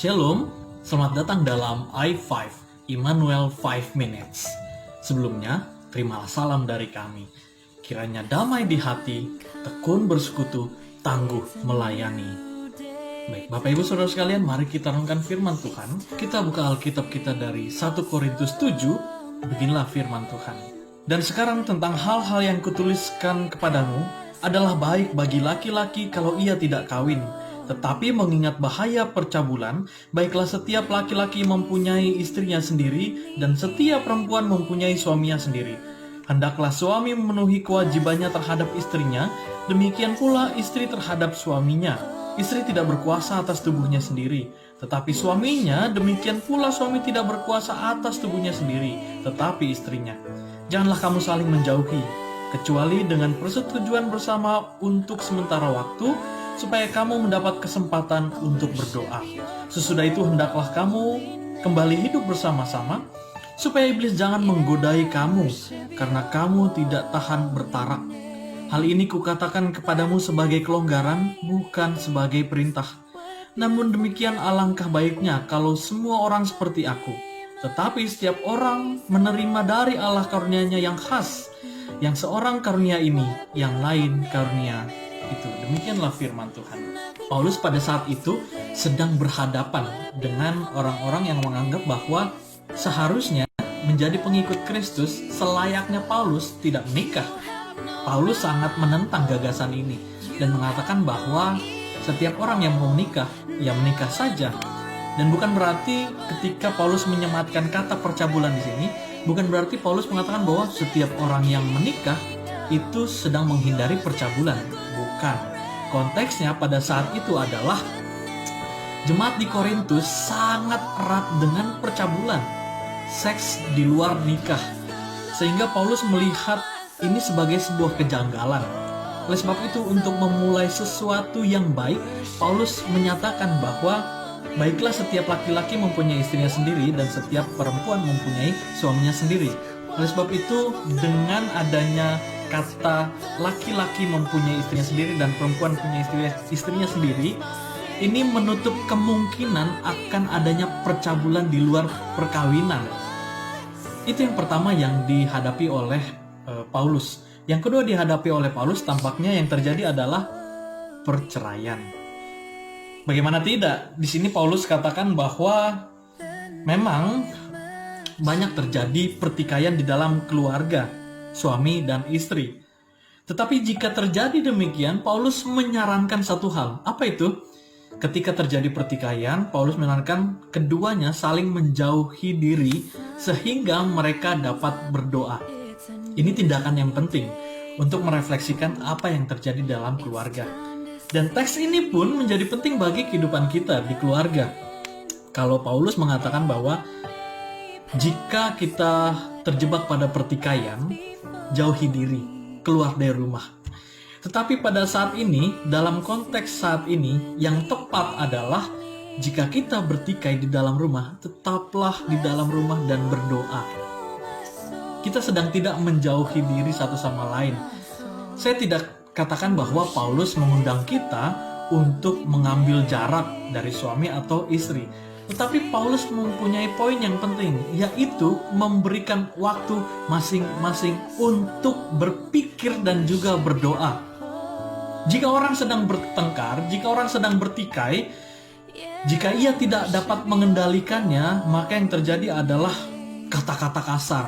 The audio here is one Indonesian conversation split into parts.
Shalom, selamat datang dalam I5, Immanuel 5 Minutes. Sebelumnya, terimalah salam dari kami. Kiranya damai di hati, tekun bersekutu, tangguh melayani. Baik, Bapak Ibu Saudara sekalian, mari kita renungkan firman Tuhan. Kita buka Alkitab kita dari 1 Korintus 7, beginilah firman Tuhan. Dan sekarang tentang hal-hal yang kutuliskan kepadamu adalah baik bagi laki-laki kalau ia tidak kawin. Tetapi mengingat bahaya percabulan, baiklah setiap laki-laki mempunyai istrinya sendiri, dan setiap perempuan mempunyai suaminya sendiri. Hendaklah suami memenuhi kewajibannya terhadap istrinya, demikian pula istri terhadap suaminya. Istri tidak berkuasa atas tubuhnya sendiri, tetapi suaminya, demikian pula suami tidak berkuasa atas tubuhnya sendiri, tetapi istrinya. Janganlah kamu saling menjauhi, kecuali dengan persetujuan bersama untuk sementara waktu, supaya kamu mendapat kesempatan untuk berdoa. Sesudah itu hendaklah kamu kembali hidup bersama-sama, supaya iblis jangan menggodai kamu, karena kamu tidak tahan bertarak. Hal ini kukatakan kepadamu sebagai kelonggaran, bukan sebagai perintah. Namun demikian alangkah baiknya kalau semua orang seperti aku. Tetapi setiap orang menerima dari Allah karunia-Nya yang khas, yang seorang karunia ini, yang lain karunia itu. Demikianlah firman Tuhan. Paulus pada saat itu sedang berhadapan dengan orang-orang yang menganggap bahwa seharusnya menjadi pengikut Kristus selayaknya Paulus tidak menikah. Paulus sangat menentang gagasan ini dan mengatakan bahwa setiap orang yang mau menikah, ya menikah saja. Dan bukan berarti ketika Paulus menyematkan kata percabulan di sini, bukan berarti Paulus mengatakan bahwa setiap orang yang menikah itu sedang menghindari percabulan. Bukan. Konteksnya pada saat itu adalah jemaat di Korintus sangat erat dengan percabulan, seks di luar nikah. Sehingga Paulus melihat ini sebagai sebuah kejanggalan. Oleh sebab itu, untuk memulai sesuatu yang baik, Paulus menyatakan bahwa baiklah setiap laki-laki mempunyai istrinya sendiri dan setiap perempuan mempunyai suaminya sendiri. Oleh sebab itu, dengan adanya kata laki-laki mempunyai istrinya sendiri dan perempuan punya istrinya sendiri, ini menutup kemungkinan akan adanya percabulan di luar perkawinan. Itu yang pertama yang dihadapi oleh Paulus. Yang kedua dihadapi oleh Paulus, tampaknya yang terjadi adalah perceraian. Bagaimana tidak? Di sini Paulus katakan bahwa memang banyak terjadi pertikaian di dalam keluarga, suami dan istri. Tetapi jika terjadi demikian, Paulus menyarankan satu hal. Apa itu? Ketika terjadi pertikaian, Paulus menyarankan keduanya saling menjauhi diri sehingga mereka dapat berdoa. Ini tindakan yang penting untuk merefleksikan apa yang terjadi dalam keluarga. Dan teks ini pun menjadi penting bagi kehidupan kita di keluarga. Kalau Paulus mengatakan bahwa jika kita terjebak pada pertikaian, jauhi diri, keluar dari rumah. Tetapi pada saat ini, dalam konteks saat ini, yang tepat adalah jika kita bertikai di dalam rumah, tetaplah di dalam rumah dan berdoa. Kita sedang tidak menjauhi diri satu sama lain. Saya tidak katakan bahwa Paulus mengundang kita untuk mengambil jarak dari suami atau istri. Tetapi Paulus mempunyai poin yang penting, yaitu memberikan waktu masing-masing untuk berpikir dan juga berdoa. Jika orang sedang bertengkar, jika orang sedang bertikai, jika ia tidak dapat mengendalikannya, maka yang terjadi adalah kata-kata kasar,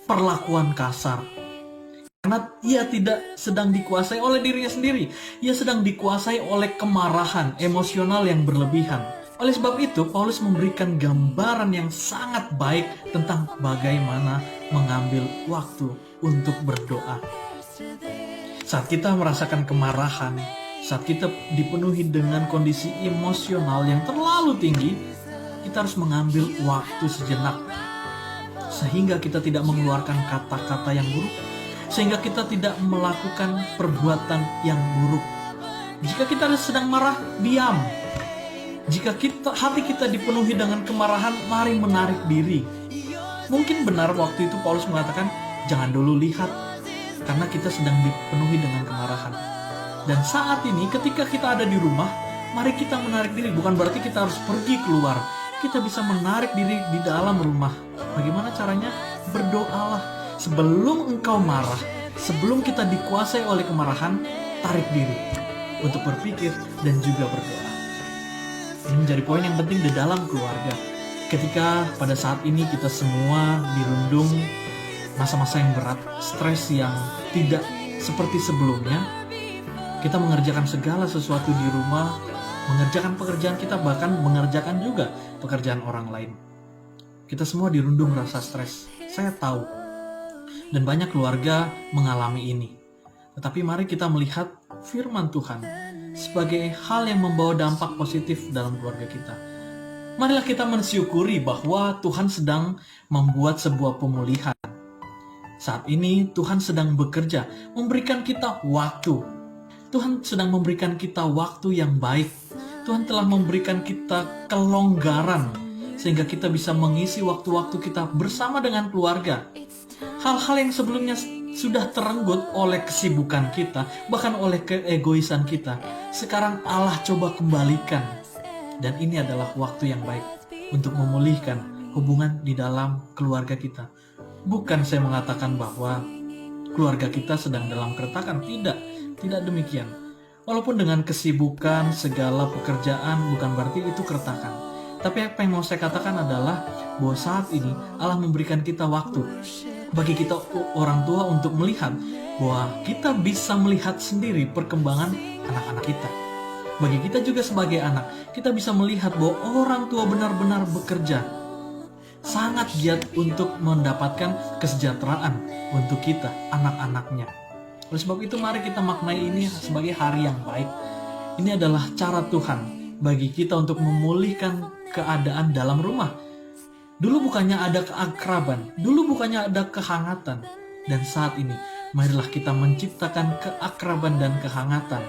perlakuan kasar. Karena ia tidak sedang dikuasai oleh dirinya sendiri, ia sedang dikuasai oleh kemarahan emosional yang berlebihan. Oleh sebab itu, Paulus memberikan gambaran yang sangat baik tentang bagaimana mengambil waktu untuk berdoa. Saat kita merasakan kemarahan, saat kita dipenuhi dengan kondisi emosional yang terlalu tinggi, kita harus mengambil waktu sejenak. Sehingga kita tidak mengeluarkan kata-kata yang buruk, sehingga kita tidak melakukan perbuatan yang buruk. Jika kita sedang marah, diam. Jika hati kita dipenuhi dengan kemarahan, mari menarik diri. Mungkin benar waktu itu Paulus mengatakan, jangan dulu lihat, karena kita sedang dipenuhi dengan kemarahan. Dan saat ini ketika kita ada di rumah, Mari kita menarik diri, bukan berarti kita harus pergi keluar. Kita bisa menarik diri di dalam rumah. Bagaimana caranya? Berdoalah. Sebelum engkau marah, sebelum kita dikuasai oleh kemarahan, tarik diri untuk berpikir dan juga berdoa. Ini menjadi poin yang penting di dalam keluarga. Ketika pada saat ini kita semua dirundung masa-masa yang berat, stres yang tidak seperti sebelumnya, kita mengerjakan segala sesuatu di rumah, mengerjakan pekerjaan kita, bahkan mengerjakan juga pekerjaan orang lain. Kita semua dirundung rasa stres, saya tahu. Dan banyak keluarga mengalami ini. Tetapi mari kita melihat firman Tuhan sebagai hal yang membawa dampak positif dalam keluarga kita. Marilah kita mensyukuri bahwa Tuhan sedang membuat sebuah pemulihan. Saat ini Tuhan sedang bekerja, memberikan kita waktu. Tuhan sedang memberikan kita waktu yang baik. Tuhan telah memberikan kita kelonggaran sehingga kita bisa mengisi waktu-waktu kita bersama dengan keluarga. Hal-hal yang sebelumnya sudah terenggut oleh kesibukan kita, bahkan oleh keegoisan kita, sekarang Allah coba kembalikan. Dan ini adalah waktu yang baik untuk memulihkan hubungan di dalam keluarga kita. Bukan saya mengatakan bahwa keluarga kita sedang dalam keretakan, tidak demikian. Walaupun dengan kesibukan, segala pekerjaan, bukan berarti itu keretakan. Tapi apa yang mau saya katakan adalah bahwa saat ini Allah memberikan kita waktu bagi kita orang tua untuk melihat bahwa kita bisa melihat sendiri perkembangan anak-anak kita. Bagi kita juga sebagai anak, kita bisa melihat bahwa orang tua benar-benar bekerja sangat giat untuk mendapatkan kesejahteraan untuk kita, anak-anaknya. Oleh sebab itu mari kita maknai ini sebagai hari yang baik. Ini adalah cara Tuhan bagi kita untuk memulihkan keadaan dalam rumah. Dulu bukannya ada keakraban, dulu bukannya ada kehangatan. Dan saat ini, marilah kita menciptakan keakraban dan kehangatan.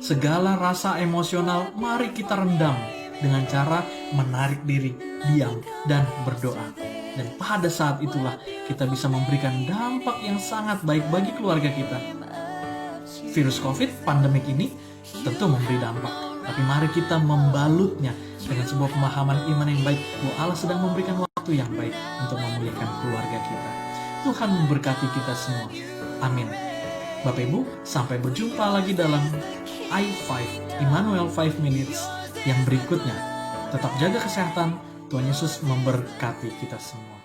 Segala rasa emosional, mari kita rendam dengan cara menarik diri, diam, dan berdoa. Dan pada saat itulah kita bisa memberikan dampak yang sangat baik bagi keluarga kita. Virus COVID, pandemik ini tentu memberi dampak. Tapi mari kita membalutnya dengan sebuah pemahaman iman yang baik bahwa Allah sedang memberikan waktu yang baik untuk memulihkan keluarga kita. Tuhan memberkati kita semua. Amin. Bapak Ibu, sampai berjumpa lagi dalam I5, Immanuel 5 Minutes yang berikutnya. Tetap jaga kesehatan. Tuhan Yesus memberkati kita semua.